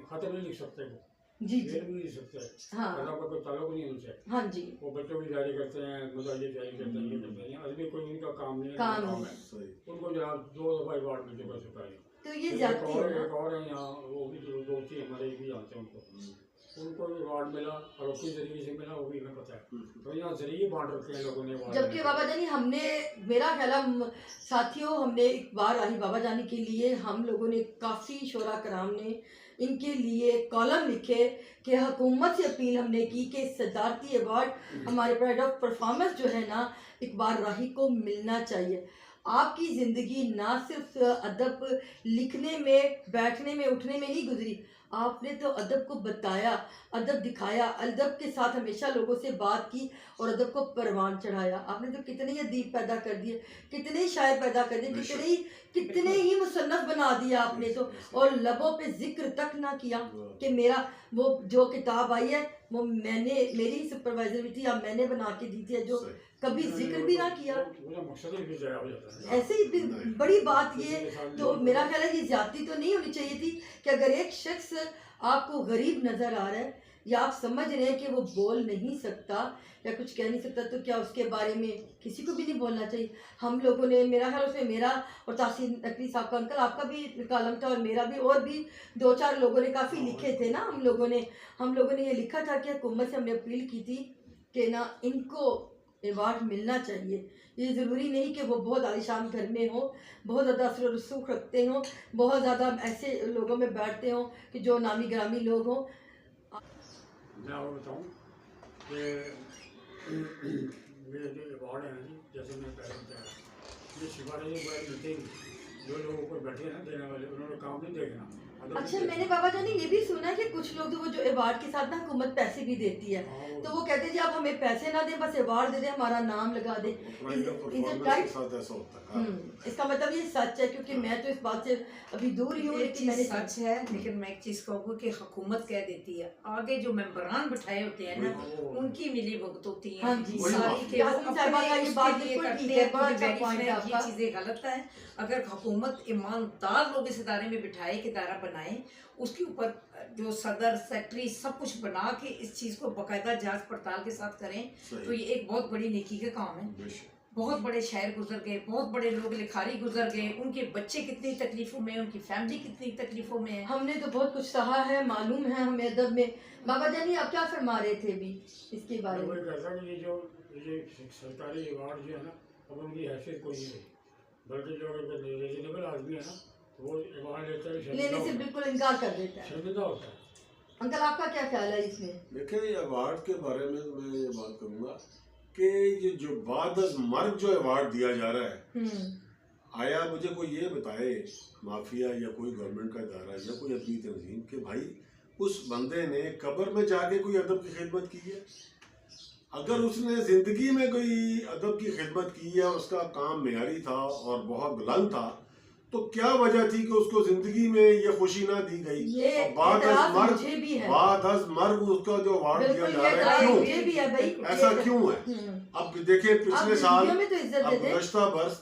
Speaker 4: खत नहीं लिख सकते, वो
Speaker 1: जी जी
Speaker 4: शेर भी नहीं लिख सकते,
Speaker 1: हाँ
Speaker 4: का कोई ताल्लुक नहीं है उनसे।
Speaker 1: हाँ जी
Speaker 4: वो बच्चों की जारी करते हैं, मुजाहिदे जारी करते हैं, ये करते हैं, अदबी कोई उनका काम नहीं है,
Speaker 1: काम
Speaker 4: काम
Speaker 1: है।
Speaker 4: है।
Speaker 2: सही।
Speaker 4: उनको जनाब 2 दफा अवार्ड मिल चुका सिपाही।
Speaker 1: तो ये
Speaker 4: एक
Speaker 1: जाती है ना।
Speaker 4: और है यहाँ, वो भी जो दोस्ती हमारे भी जानते हैं उनको भी अवार्ड मिला और उसके जरिए से मिला, वो भी हमें पता है। तो यहाँ जरिए बांट रखे हैं लोगों ने अवार्ड।
Speaker 1: जबकि बाबा जानी हमने, मेरा ख्याल है साथियों, हमने एक बार आई बाबा जानी के लिए हम लोगों ने काफ़ी शोरा कराम ने इनके लिए कॉलम लिखे कि हुकूमत से अपील हमने की कि सदारती अवार्ड हमारे प्राइड ऑफ परफॉर्मेंस जो है ना इकबाल राही को मिलना चाहिए। आपकी ज़िंदगी ना सिर्फ अदब लिखने में, बैठने में, उठने में नहीं गुजरी, आपने तो अदब को बताया, अदब दिखाया, अदब के साथ हमेशा लोगों से बात की और अदब को परवान चढ़ाया। आपने तो कितने ही अदीब पैदा कर दिए, कितने ही शायर पैदा कर दिए, कितने ही मुसन्नफ बना दिया आपने तो, और लबों पे जिक्र तक ना किया कि मेरा वो जो किताब आई है वो मैंने, मेरी सुपरवाइजर भी थी, अब मैंने बना के दी थी, जो कभी जिक्र भी ना किया। ऐसे ही बड़ी बात ये, तो मेरा ख्याल है ये ज्यादती तो नहीं होनी चाहिए थी कि अगर एक शख्स आपको गरीब नज़र आ रहा है या आप समझ रहे हैं कि वो बोल नहीं सकता या कुछ कह नहीं सकता, तो क्या उसके बारे में किसी को भी नहीं बोलना चाहिए। हम लोगों ने, मेरा ख्याल उसमें मेरा और तासीर नकवी साहब का, अंकल आपका भी कॉलम था और मेरा भी, और भी 2-4 लोगों ने काफ़ी लिखे थे ना। हम लोगों ने ये लिखा था कि हुकूमत से हमने अपील की थी कि ना इनको अवार्ड मिलना चाहिए। ये ज़रूरी नहीं कि वो बहुत आलीशान घर में हो, बहुत ज़्यादा असर रसूख रखते हों, बहुत ज़्यादा ऐसे लोगों में बैठते हों कि जो नामी ग्रामी लोग हों।
Speaker 4: मैं और बताऊँ कि मेरे जो अवार्ड हैं जी, जैसे मैं पहले बताया, ये सिफारिश अवार्ड मिलते ही जो लोग ऊपर बैठे हैं ना देने वाले, उन्होंने काम नहीं देखना,
Speaker 1: अच्छा, मैंने बाबा जानी ये भी सुना है कि कुछ लोग तो वो जो अवार्ड के साथ ना हुकूमत पैसे भी देती है, तो वो कहते हैं जी आप हमें पैसे ना दें, बस अवार्ड दे दें, हमारा नाम लगा दें।
Speaker 2: Pride of
Speaker 1: Is it
Speaker 2: performance
Speaker 1: right?
Speaker 2: के साथ ऐसा होता है। हाँ।
Speaker 1: इसका मतलब ये सच है, क्योंकि मैं तो इस बात से अभी दूर ही हूँ,
Speaker 3: एक
Speaker 1: लेकिन
Speaker 3: चीज
Speaker 1: मैंने
Speaker 3: सच है, लेकिन मैं एक चीज कहूँगी कि हुकूमत कह देती है, आगे जो मेंबरान बिठाए होते हैं ना, उनकी मिली भुगत होती है।
Speaker 1: हाँ जी,
Speaker 2: वही
Speaker 3: सारी
Speaker 2: बात।
Speaker 3: के वो
Speaker 1: यास्मीन साहिबा का ये
Speaker 3: अपने
Speaker 1: बात
Speaker 3: उसके लिए
Speaker 1: बिल्कुल
Speaker 3: करते
Speaker 1: ठीक है,
Speaker 3: हैं,
Speaker 1: बड़ा
Speaker 3: खुद
Speaker 1: अच्छा
Speaker 3: verify
Speaker 1: point है
Speaker 3: ये
Speaker 1: आपका।
Speaker 3: चीजें गलत है। अगर हुकूमत ईमानदार लोग इस इदारे में बिठाए कि इदारा बनाए, उसके ऊपर जो सदर सेक्रेटरी सब कुछ बना के इस चीज को बाकायदा जांच पड़ताल के साथ करें,
Speaker 2: सही।
Speaker 3: तो ये एक बहुत बड़ी नेकी का काम है।
Speaker 2: बेशक।
Speaker 3: बहुत बड़े शायर गुजर गए, बहुत बड़े लोग लिखारी गुजर गए, उनके बच्चे कितनी तकलीफों में, उनकी फैमिली कितनी तकलीफों में है।
Speaker 1: हमने तो बहुत कुछ सहा है, मालूम है हमें अदब में। बाबा जानी आप क्या फरमा रहे थे अभी इसके बारे
Speaker 4: मैं
Speaker 1: में?
Speaker 4: वही कहता हूँ कि ये सरकारी अवार्ड जो है ना, अब उनकी हैसियत कोई नहीं रही, बल्कि जो अगर रीजनेबल आदमी है ना, वो अवार्ड लेता है,
Speaker 1: लेने से बिल्कुल इनकार कर देता है।
Speaker 4: शर्मिंदा होता है।
Speaker 1: अंकल आपका क्या ख्याल है इसमें?
Speaker 2: देखिए, अवार्ड के बारे में मैं ये बात करूँगा कि ये जो बाद अज़ मर्ग जो अवार्ड दिया जा रहा है, आया मुझे कोई ये बताए, माफिया या कोई गवर्नमेंट का इदारा या कोई अपनी तंजीम, कि भाई उस बंदे ने कब्र में जाके कोई अदब की खिदमत की है? अगर उसने ज़िंदगी में कोई अदब की खिदमत की है और उसका काम मेयारी था और बहुत बुलंद था, तो क्या वजह थी कि उसको जिंदगी में ये खुशी ना दी गई?
Speaker 1: ये
Speaker 2: और बाद अज़
Speaker 1: एतराज़
Speaker 2: मर्ग,
Speaker 1: मुझे भी है।
Speaker 2: बाद अज़ मर्ग उसका जो अवार्ड दिया
Speaker 1: बिल्कुल,
Speaker 2: जा
Speaker 1: ये
Speaker 2: रहा है,
Speaker 1: एतराज़
Speaker 2: क्यों?
Speaker 1: मुझे भी है भाई।
Speaker 2: ऐसा क्यों है? अब देखिए,
Speaker 1: आप
Speaker 2: पिछले साल,
Speaker 1: वीडियो में तो इज्जत
Speaker 2: अब
Speaker 1: देते।
Speaker 2: गुज़श्ता बरस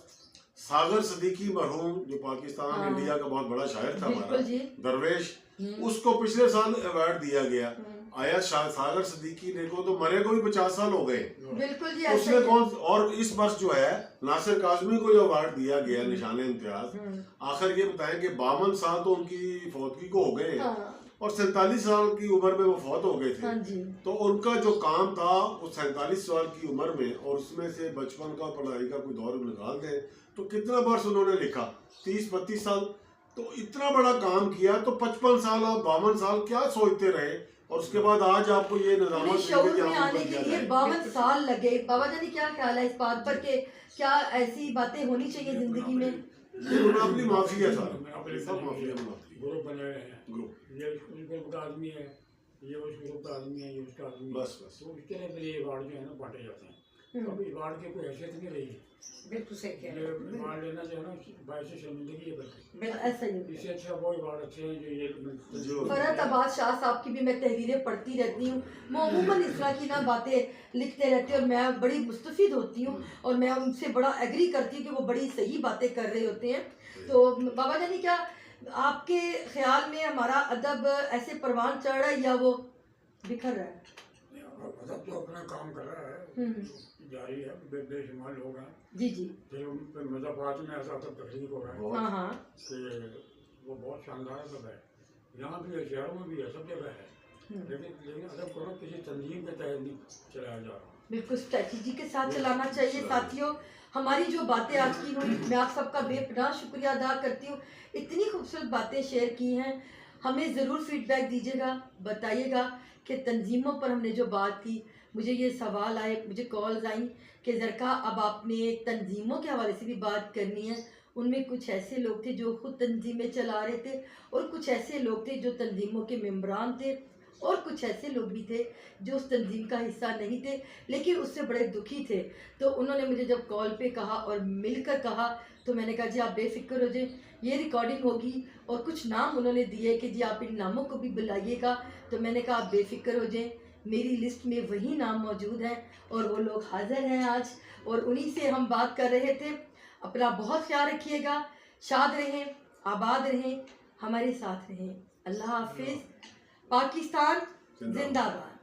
Speaker 2: सागर सदीकी मरहूम, जो पाकिस्तान
Speaker 1: हाँ।
Speaker 2: इंडिया का बहुत बड़ा शायर था हमारा,
Speaker 1: बिल्कुल जी।
Speaker 2: दरवेश, उसको पिछले साल अवार्ड दिया गया। आया सागर सदीकी ने को तो मरे को भी 50 साल हो गए।
Speaker 1: बिल्कुल जी, ऐसा
Speaker 2: उसने
Speaker 1: ही है।
Speaker 2: कौन, और इस वर्ष जो है नासिर काज़मी को जो अवार्ड दिया गया निशाने इम्तियाज, आखिर ये बताएं कि 52 साल तो उनकी फौतगी को हो गए हैं,
Speaker 1: हाँ,
Speaker 2: और 47 साल की उम्र में वो फौत हो गए थे।
Speaker 1: हाँ जी।
Speaker 2: तो उनका जो काम था वो 47 साल की उम्र में, और उसमें से बचपन का पढ़ाई का कोई दौर निकाल दें तो कितना वर्ष उन्होंने लिखा? 30-32 साल। तो इतना बड़ा काम किया, तो 55 साल और 52 साल क्या सोचते रहे? और उसके बाद आज आपको ये निजामत
Speaker 1: शऊर
Speaker 2: देंगे कि
Speaker 1: में
Speaker 2: आपको
Speaker 1: आने
Speaker 2: बन
Speaker 1: के
Speaker 2: दिया
Speaker 1: लिए
Speaker 2: जाए।
Speaker 1: 52 साल लगे। बाबा जानी क्या ख्याल है इस बात पर कि क्या ऐसी बातें होनी चाहिए जिंदगी में?
Speaker 2: ये मुनाफली माफी है सारा,
Speaker 4: मुनाफली
Speaker 2: सब माफिया मुनाफली
Speaker 4: ग्रुप बने हुए हैं,
Speaker 2: ग्रुप।
Speaker 4: ये उस ग्रुप का आदमी है, ये उस ग्रुप का आदमी है, ये उसका आदमी है।
Speaker 2: बस बस।
Speaker 4: तो इसके लिए ये अवार्ड जो है ना बांटे जाते हैं। तो अभी अवार्ड की कोई हैसियत नहीं रही है।
Speaker 3: बिल्कुल सही कह
Speaker 4: ये
Speaker 3: रहे हैं।
Speaker 4: अवार्ड लेना जो है ना, बाईस से शर्मिंदगी है बल्कि।
Speaker 3: बिल्कुल।
Speaker 1: ऐसा ही
Speaker 4: इससे अच्छा वो अवार्ड अच्छे हैं जो ये
Speaker 2: जो-
Speaker 1: फरहत अब्बास शाह साहब की भी मैं तहरीरें पढ़ती रहती हूँ। वो अमूमन इस तरह की ना बातें लिखते रहते हैं और मैं बड़ी मुस्तफिद होती हूँ, और मैं उनसे बड़ा एग्री करती हूँ कि वो बड़ी सही बातें कर रहे होते हैं। तो बाबा जानी क्या आपके ख्याल में हमारा अदब ऐसे परवान चढ़ रहा है या वो बिखर रहा है?
Speaker 4: मतलब तो अपना काम कर रहा है, जारी है, बेशुमार लोग हैं।
Speaker 1: जी जी।
Speaker 4: फिर मुजफ्फराबाद में ऐसा तो तकलीफ हो रहा है
Speaker 2: बहुत।
Speaker 1: हाँ हाँ।
Speaker 4: कि वो बहुत शानदार सब है, यहाँ भी है, शहरों में भी है, सब जगह है। लेकिन अदब को ना किसी तंजीम के तहत नहीं चलाया जा रहा।
Speaker 1: बिल्कुल स्ट्रेटजी के साथ चलाना चाहिए। साथियों, हमारी जो बातें आज की हुई, मैं आप सबका बेपनाह शुक्रिया अदा करती हूँ। इतनी खूबसूरत बातें शेयर की हैं। हमें ज़रूर फीडबैक दीजिएगा, बताइएगा कि तंजीमों पर हमने जो बात की, मुझे ये सवाल आए, मुझे कॉल्स आई कि ज़रका अब आपने तंजीमों के हवाले से भी बात करनी है। उनमें कुछ ऐसे लोग थे जो खुद तंजीमें चला रहे थे, और कुछ ऐसे लोग थे जो तंजीमों के मेम्बरान थे, और कुछ ऐसे लोग भी थे जो उस तंजीम का हिस्सा नहीं थे लेकिन उससे बड़े दुखी थे। तो उन्होंने मुझे जब कॉल पे कहा और मिलकर कहा, तो मैंने कहा जी आप बेफिक्र हो जाए, ये रिकॉर्डिंग होगी, और कुछ नाम उन्होंने दिए कि जी आप इन नामों को भी बुलाइएगा। तो मैंने कहा आप बेफिक्र हो जाए, मेरी लिस्ट में वही नाम मौजूद हैं और वो लोग हाजिर हैं आज, और उन्हीं से हम बात कर रहे थे। अपना बहुत ख्याल रखिएगा, शाद रहें, आबाद रहें, हमारे साथ रहें। अल्लाह हाफिज़। पाकिस्तान जिंदाबाद।